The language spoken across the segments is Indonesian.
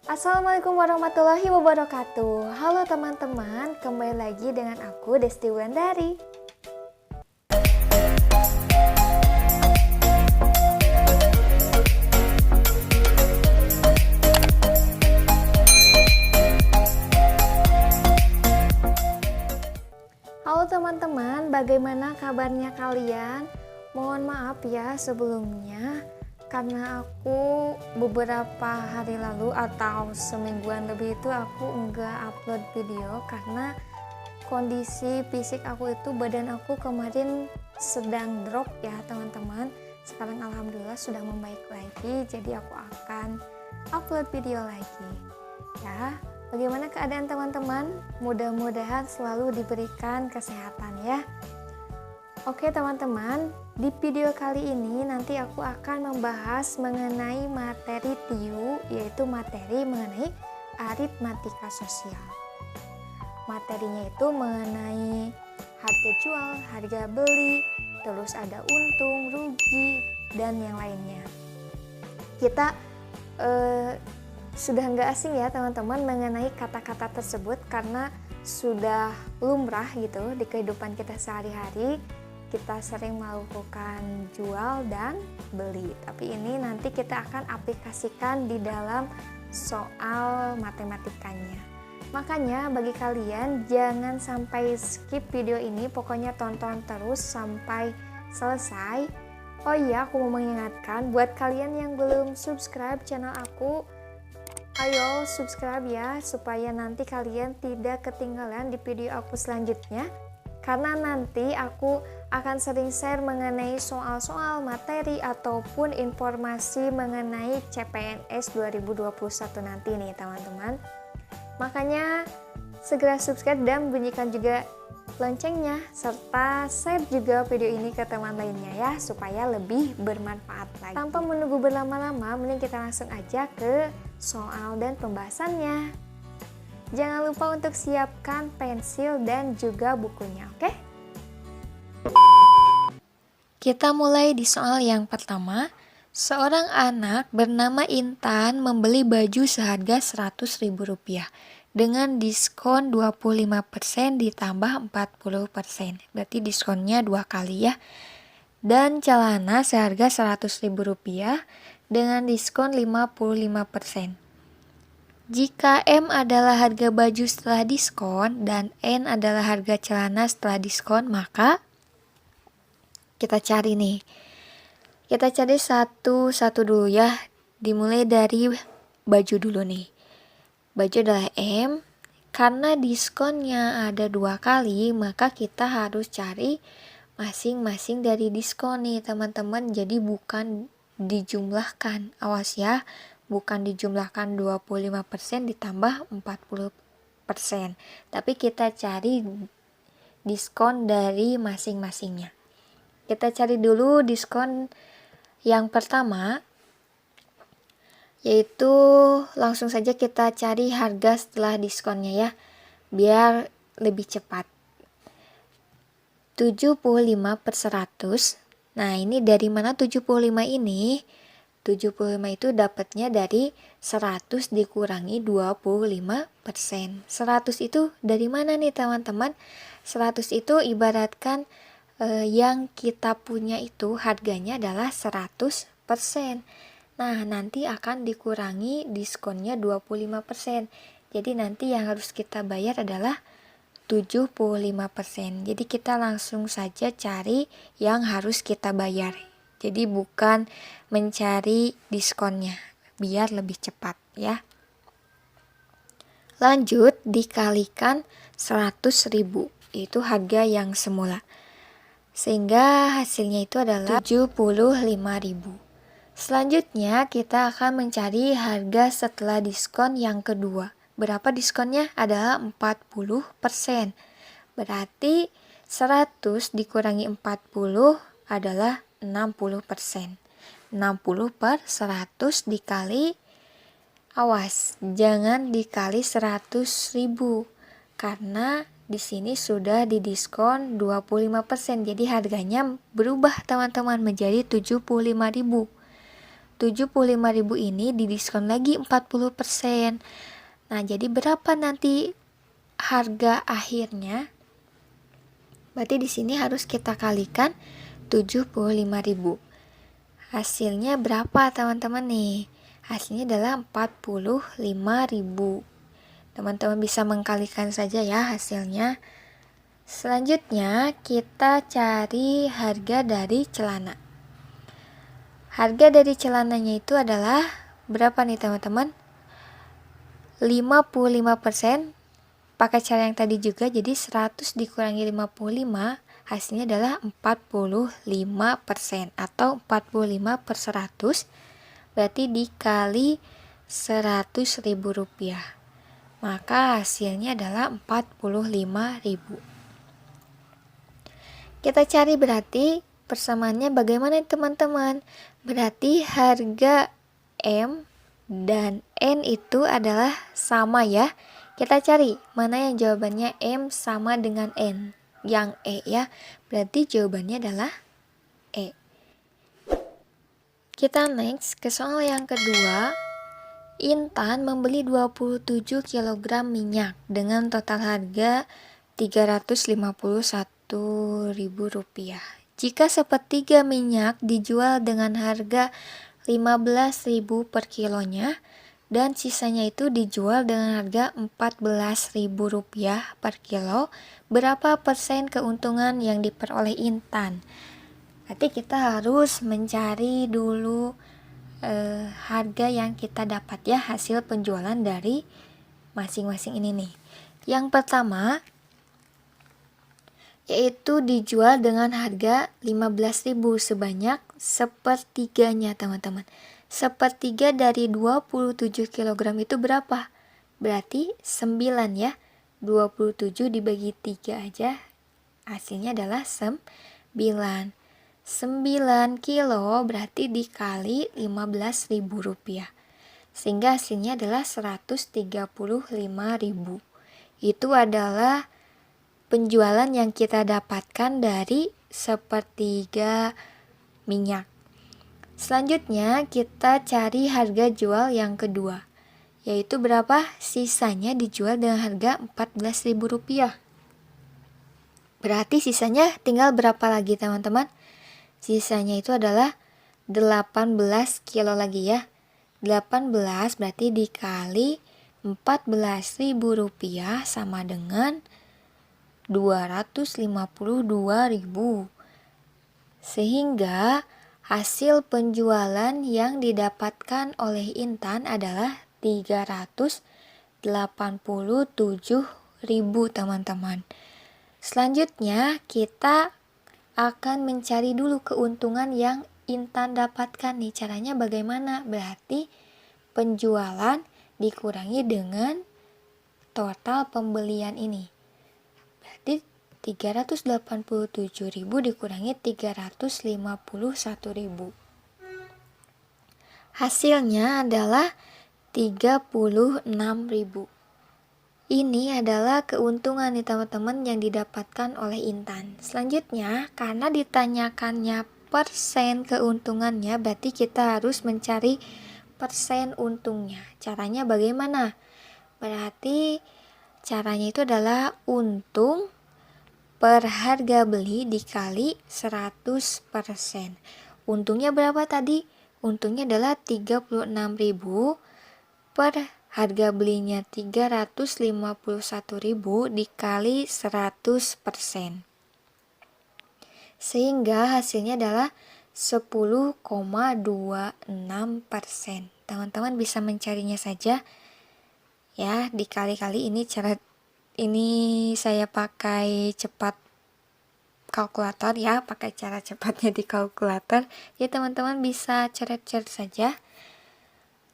Assalamualaikum warahmatullahi wabarakatuh. Halo teman-teman, kembali lagi dengan aku Desti Wulandari. Halo teman-teman, bagaimana kabarnya kalian? Mohon maaf ya sebelumnya, karena aku beberapa hari lalu atau semingguan lebih itu aku enggak upload video karena kondisi fisik aku itu, badan aku kemarin sedang drop ya teman-teman. Sekarang alhamdulillah sudah membaik lagi, jadi aku akan upload video lagi ya. Bagaimana keadaan teman-teman? Mudah-mudahan selalu diberikan kesehatan ya. Oke teman-teman, di video kali ini nanti aku akan membahas mengenai materi TIU, yaitu materi mengenai aritmatika sosial. Materinya itu mengenai harga jual, harga beli, terus ada untung, rugi, dan yang lainnya. Kita sudah nggak asing ya teman-teman mengenai kata-kata tersebut karena sudah lumrah gitu di kehidupan kita sehari-hari. Kita sering melakukan jual dan beli, tapi ini nanti kita akan aplikasikan di dalam soal matematikanya. Makanya bagi kalian jangan sampai skip video ini, pokoknya tonton terus sampai selesai. Oh iya, aku mau mengingatkan buat kalian yang belum subscribe channel aku, ayo subscribe ya, supaya nanti kalian tidak ketinggalan di video aku selanjutnya. Karena nanti aku akan sering share mengenai soal-soal materi ataupun informasi mengenai CPNS 2021 nanti nih teman-teman. Makanya segera subscribe dan bunyikan juga loncengnya, serta share juga video ini ke teman lainnya ya, supaya lebih bermanfaat lagi. Tanpa menunggu berlama-lama, mending kita langsung aja ke soal dan pembahasannya. Jangan lupa untuk siapkan pensil dan juga bukunya, oke? Kita mulai di soal yang pertama. Seorang anak bernama Intan membeli baju seharga Rp100.000 dengan diskon 25% ditambah 40%. Berarti diskonnya 2 kali ya. Dan celana seharga Rp100.000 dengan diskon 55%. Jika M adalah harga baju setelah diskon dan N adalah harga celana setelah diskon, maka kita cari nih. Kita cari satu-satu dulu ya. Dimulai dari baju dulu nih. Baju adalah M. Karena diskonnya ada 2 kali, maka kita harus cari masing-masing dari diskon nih teman-teman. Jadi bukan dijumlahkan. Awas ya. Bukan dijumlahkan 25% ditambah 40%. Tapi kita cari diskon dari masing-masingnya. Kita cari dulu diskon yang pertama, yaitu langsung saja kita cari harga setelah diskonnya ya, biar lebih cepat. 75/100. Nah ini dari mana 75 ini? 75 itu dapatnya dari 100 dikurangi 25%. 100 itu dari mana nih teman-teman? 100 itu ibaratkan yang kita punya itu harganya adalah 100%. Nah, nanti akan dikurangi diskonnya 25%. Jadi nanti yang harus kita bayar adalah 75%. Jadi kita langsung saja cari yang harus kita bayar. Jadi bukan mencari diskonnya, biar lebih cepat ya. Lanjut, dikalikan 100.000, itu harga yang semula. Sehingga hasilnya itu adalah 75.000. Selanjutnya kita akan mencari harga setelah diskon yang kedua. Berapa diskonnya? Adalah 40%. Berarti 100 dikurangi 40 adalah 60%. 60/100 dikali, awas jangan dikali 100.000 karena di sini sudah didiskon 25%. Jadi harganya berubah teman-teman menjadi 75.000. 75.000 ini didiskon lagi 40%. Nah, jadi berapa nanti harga akhirnya? Berarti di sini harus kita kalikan 75.000. Hasilnya berapa teman-teman nih? Hasilnya adalah 45.000. Teman-teman bisa mengkalikan saja ya hasilnya. Selanjutnya kita cari harga dari celana. Harga dari celananya itu adalah berapa nih teman-teman? 55%. Pakai cara yang tadi juga, jadi 100 dikurangi 55 hasilnya adalah 45% atau 45/100, berarti dikali 100.000 rupiah, maka hasilnya adalah 45.000. Kita cari berarti persamaannya bagaimana teman-teman? Berarti harga M dan N itu adalah sama ya. Kita cari mana yang jawabannya M sama dengan N. Yang E ya. Berarti jawabannya adalah E. Kita next ke soal yang kedua. Intan membeli 27 kg minyak dengan total harga Rp351.000. Jika sepertiga minyak dijual dengan harga 15.000 per kilonya dan sisanya itu dijual dengan harga Rp14.000 per kilo, berapa persen keuntungan yang diperoleh Intan? Berarti kita harus mencari dulu harga yang kita dapat ya, hasil penjualan dari masing-masing ini nih. Yang pertama yaitu dijual dengan harga 15.000 sebanyak sepertiganya teman-teman. Sepertiga dari 27 kg itu berapa? Berarti 9 ya. 27 dibagi 3 aja hasilnya adalah 9. 9 kilo berarti dikali Rp15.000, sehingga hasilnya adalah Rp135.000. Itu adalah penjualan yang kita dapatkan dari sepertiga minyak. Selanjutnya kita cari harga jual yang kedua, yaitu berapa? Sisanya dijual dengan harga Rp14.000. Berarti sisanya tinggal berapa lagi teman-teman? Sisanya itu adalah 18 kilo lagi ya. 18 berarti dikali Rp14.000 sama dengan 252.000. Sehingga hasil penjualan yang didapatkan oleh Intan adalah 387.000 teman-teman. Selanjutnya kita akan mencari dulu keuntungan yang Intan dapatkan nih. Caranya bagaimana? Berarti penjualan dikurangi dengan total pembelian ini. Berarti 387.000 dikurangi 351.000. Hasilnya adalah 36.000. Ini adalah keuntungan nih teman-teman yang didapatkan oleh Intan. Selanjutnya, karena ditanyakannya persen keuntungannya, berarti kita harus mencari persen untungnya. Caranya bagaimana? Berarti caranya itu adalah untung per harga beli dikali 100%. Untungnya berapa tadi? Untungnya adalah 36.000 per harga belinya 351.000 dikali 100%. Sehingga hasilnya adalah 10,26%. Teman-teman bisa mencarinya saja ya, dikali-kali. Ini saya pakai cepat kalkulator ya, pakai cara cepatnya di kalkulator ya, teman-teman bisa coret-coret saja.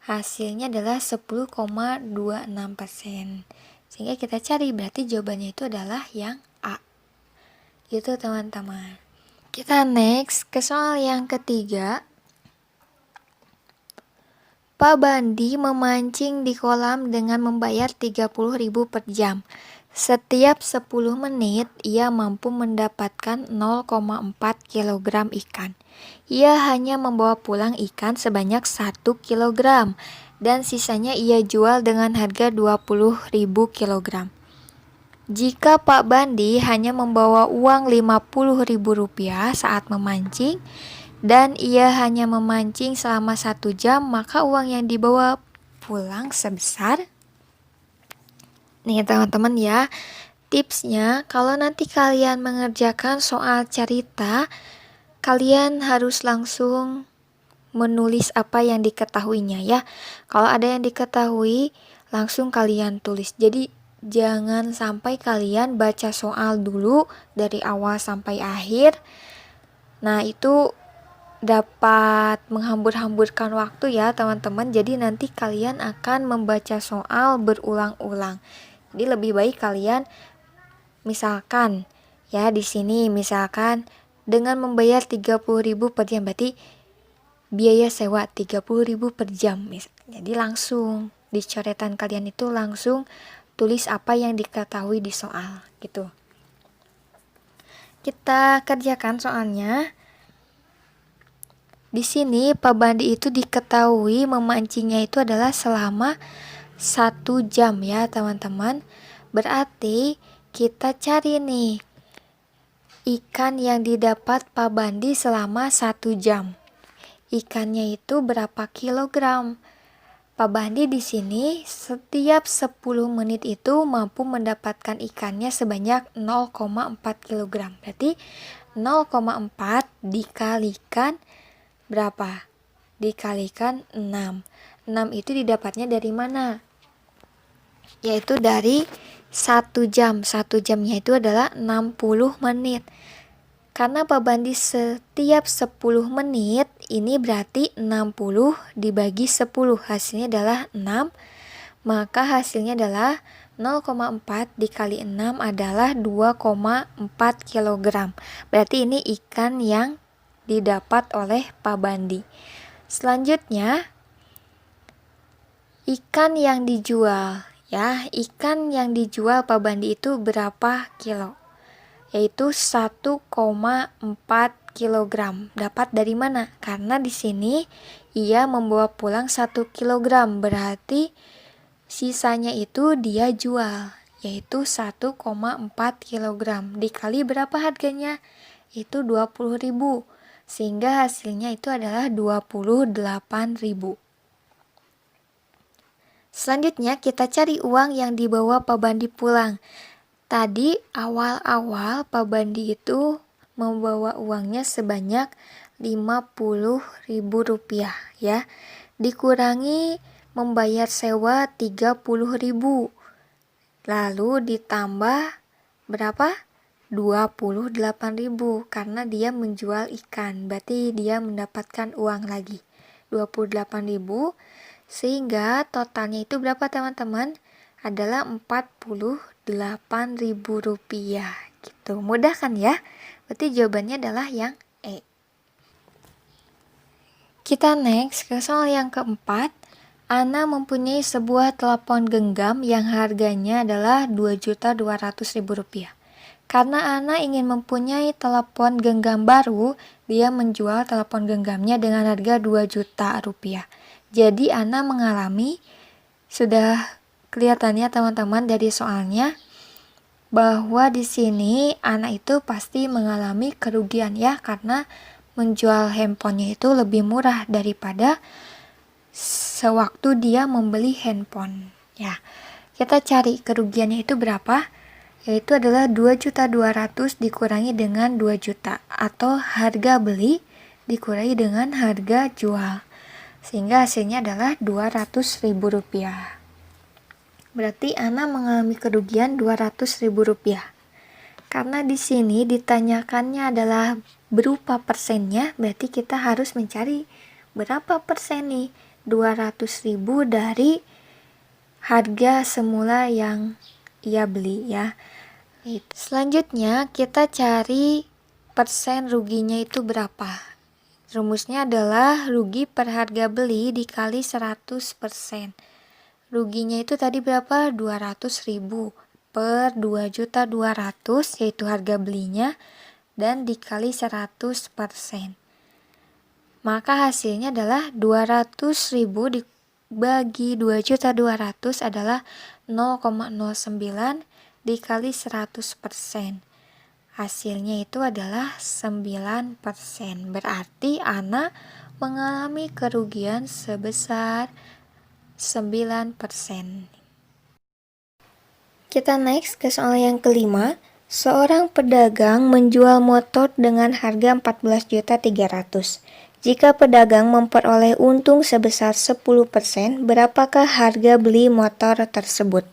Hasilnya adalah 10,26%. Sehingga kita cari, berarti jawabannya itu adalah yang A. Itu teman-teman. Kita next ke soal yang ketiga. Pak Bandi memancing di kolam dengan membayar 30.000 per jam. Setiap 10 menit ia mampu mendapatkan 0,4 kg ikan. Ia hanya membawa pulang ikan sebanyak 1 kilogram dan sisanya ia jual dengan harga 20.000 kilogram. Jika Pak Bandi hanya membawa uang 50.000 rupiah saat memancing dan ia hanya memancing selama 1 jam, maka uang yang dibawa pulang sebesar, nih teman-teman ya, tipsnya kalau nanti kalian mengerjakan soal cerita, kalian harus langsung menulis apa yang diketahuinya ya. Kalau ada yang diketahui, langsung kalian tulis. Jadi jangan sampai kalian baca soal dulu dari awal sampai akhir. Nah, itu dapat menghambur-hamburkan waktu ya teman-teman. Jadi nanti kalian akan membaca soal berulang-ulang. Jadi lebih baik kalian misalkan ya di sini misalkan dengan membayar 30.000 per jam, berarti biaya sewa 30.000 per jam. Jadi langsung di coretan kalian itu langsung tulis apa yang diketahui di soal gitu. Kita kerjakan soalnya. Di sini Pak Bandi itu diketahui memancingnya itu adalah selama 1 jam ya teman-teman. Berarti kita cari nih ikan yang didapat Pak Bandi selama 1 jam. Ikannya itu berapa kilogram? Pak Bandi di sini setiap 10 menit itu mampu mendapatkan ikannya sebanyak 0,4 kilogram. Berarti 0,4 dikalikan berapa? Dikalikan 6. 6 itu didapatnya dari mana? Yaitu dari 1 jam. 1 jamnya itu adalah 60 menit. Karena Pak Bandi setiap 10 menit, ini berarti 60 dibagi 10. Hasilnya adalah 6. Maka hasilnya adalah 0,4 dikali 6 adalah 2,4 kilogram. Berarti ini ikan yang didapat oleh Pak Bandi. Selanjutnya, ikan yang dijual ya. Ikan yang dijual Pak Bandi itu berapa kilo? Yaitu 1,4 kilogram. Dapat dari mana? Karena di sini ia membawa pulang 1 kilogram, berarti sisanya itu dia jual, yaitu 1,4 kilogram. Dikali berapa harganya? Itu 20.000. Sehingga hasilnya itu adalah 28.000. Selanjutnya kita cari uang yang dibawa Pak Bandi pulang. Tadi awal-awal Pak Bandi itu membawa uangnya sebanyak 50.000 rupiah ya. Dikurangi membayar sewa 30.000. Lalu ditambah berapa? 28.000 karena dia menjual ikan. Berarti dia mendapatkan uang lagi 28.000, sehingga totalnya itu berapa teman-teman? Adalah 48.000 rupiah gitu. Mudah kan ya? Berarti jawabannya adalah yang E. Kita next ke soal yang keempat. Ana mempunyai sebuah telepon genggam yang harganya adalah 2.200.000 rupiah. Karena Ana ingin mempunyai telepon genggam baru, dia menjual telepon genggamnya dengan harga 2 juta rupiah. Jadi Ana mengalami, sudah kelihatannya teman-teman dari soalnya, bahwa di sini Ana itu pasti mengalami kerugian ya, karena menjual handphonenya itu lebih murah daripada sewaktu dia membeli handphone ya. Kita cari kerugiannya itu berapa, yaitu adalah 2.200.000 dikurangi dengan 2 juta atau harga beli dikurangi dengan harga jual, sehingga hasilnya adalah 200.000 rupiah. Berarti Ana mengalami kerugian 200.000 rupiah. Karena di sini ditanyakannya adalah berupa persennya, berarti kita harus mencari berapa persen nih. 200.000 dari harga semula yang ia beli ya. Selanjutnya kita cari persen ruginya itu berapa. Rumusnya adalah rugi per harga beli dikali 100%. Ruginya itu tadi berapa? 200.000 per 2.200.000 yaitu harga belinya, dan dikali 100%. Maka hasilnya adalah 200.000 dibagi 2.200.000 adalah 0,09 dikali 100%. Hasilnya itu adalah 9%. Berarti Ana mengalami kerugian sebesar 9%. Kita next ke soal yang kelima. Seorang pedagang menjual motor dengan harga 14.300.000. Jika pedagang memperoleh untung sebesar 10%, berapakah harga beli motor tersebut?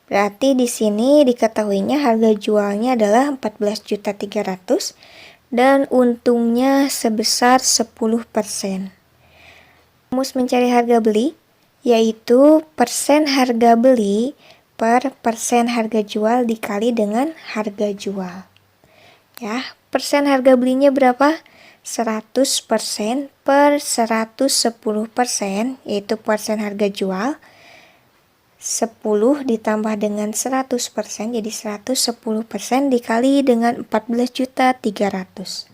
Berarti di sini diketahuinya harga jualnya adalah 14.300.000 dan untungnya sebesar 10%. Rumus mencari harga beli yaitu persen harga beli per persen harga jual dikali dengan harga jual. Ya, persen harga belinya berapa? 100% per 110%, yaitu persen harga jual. 10 ditambah dengan 100%, jadi 110% dikali dengan 14.300.000.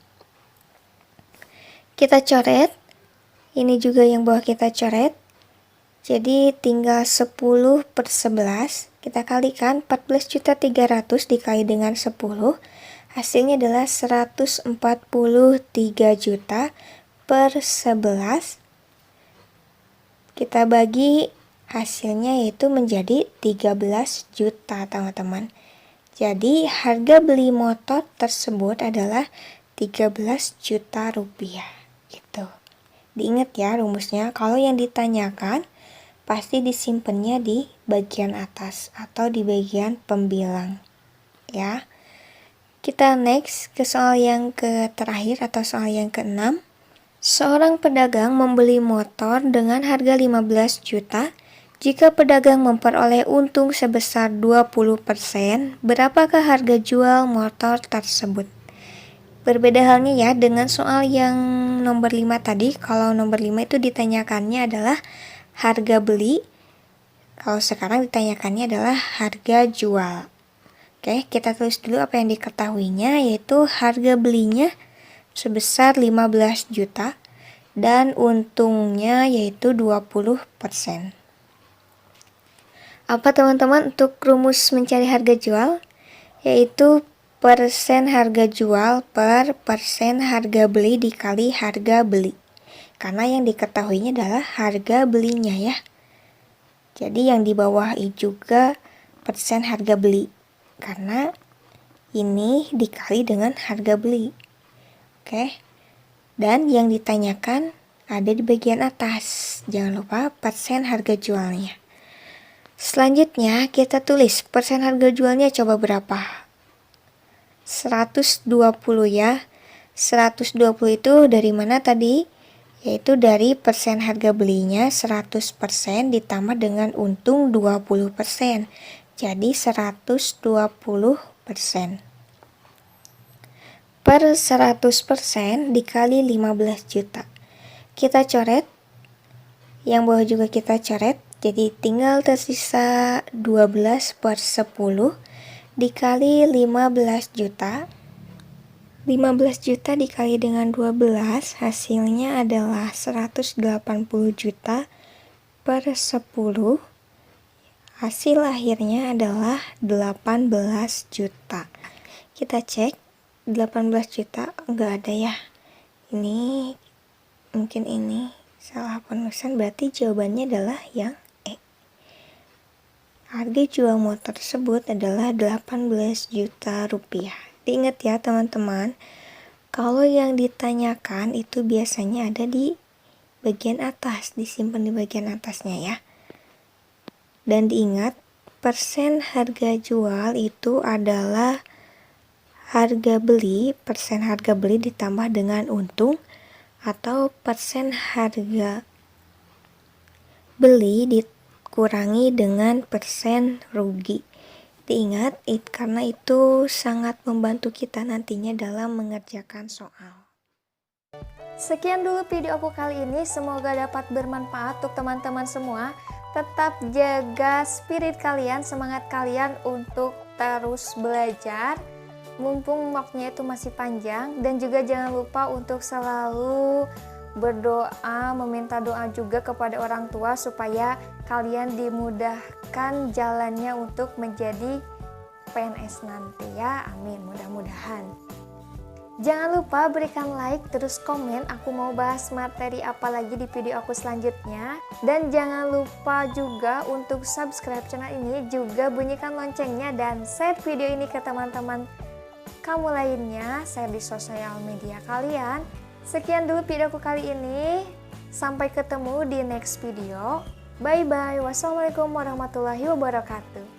Kita coret. Ini juga yang bawah kita coret. Jadi tinggal 10 per 11, kita kalikan 14.300.000 dikali dengan 10, hasilnya adalah 143 juta per 11. Kita bagi hasilnya yaitu menjadi 13 juta teman-teman. Jadi harga beli motor tersebut adalah 13 juta rupiah gitu. Diingat ya rumusnya, kalau yang ditanyakan pasti disimpannya di bagian atas atau di bagian pembilang ya. Kita next ke soal yang terakhir atau soal yang keenam. Seorang pedagang membeli motor dengan harga 15 juta. Jika pedagang memperoleh untung sebesar 20%, berapakah harga jual motor tersebut? Berbeda halnya ya dengan soal yang nomor 5 tadi. Kalau nomor 5 itu ditanyakannya adalah harga beli, kalau sekarang ditanyakannya adalah harga jual. Oke, kita tulis dulu apa yang diketahuinya, yaitu harga belinya sebesar 15 juta dan untungnya yaitu 20%. Apa teman-teman untuk rumus mencari harga jual? Yaitu persen harga jual per persen harga beli dikali harga beli. Karena yang diketahuinya adalah harga belinya ya. Jadi yang di bawah ini juga persen harga beli. Karena ini dikali dengan harga beli. Oke. Dan yang ditanyakan ada di bagian atas. Jangan lupa persen harga jualnya. Selanjutnya kita tulis persen harga jualnya coba berapa? 120 ya. 120 itu dari mana tadi? Yaitu dari persen harga belinya 100% ditambah dengan untung 20%. Jadi 120%. Per 100% dikali 15 juta. Kita coret. Yang bawah juga kita coret. Jadi tinggal tersisa 12 per 10 dikali 15 juta. 15 juta dikali dengan 12 hasilnya adalah 180 juta per 10. Hasil akhirnya adalah 18 juta. Kita cek 18 juta enggak ada ya. Ini mungkin ini salah penulisan, berarti jawabannya adalah yang E. Harga jual motor tersebut adalah 18 juta rupiah. Diingat ya teman-teman, kalau yang ditanyakan itu biasanya ada di bagian atas, disimpan di bagian atasnya ya. Dan diingat, persen harga jual itu adalah harga beli, persen harga beli ditambah dengan untung, atau persen harga beli dikurangi dengan persen rugi. Diingat, karena itu sangat membantu kita nantinya dalam mengerjakan soal. Sekian dulu video aku kali ini, semoga dapat bermanfaat untuk teman-teman semua. Tetap jaga spirit kalian, semangat kalian untuk terus belajar, mumpung waktunya itu masih panjang. Dan juga jangan lupa untuk selalu berdoa, meminta doa juga kepada orang tua supaya kalian dimudahkan jalannya untuk menjadi PNS nanti ya. Amin, mudah-mudahan. Jangan lupa berikan like, terus komen aku mau bahas materi apa lagi di video aku selanjutnya. Dan jangan lupa juga untuk subscribe channel ini, juga bunyikan loncengnya dan share video ini ke teman-teman kamu lainnya, share di sosial media kalian. Sekian dulu videoku kali ini, sampai ketemu di next video. Bye bye, wassalamualaikum warahmatullahi wabarakatuh.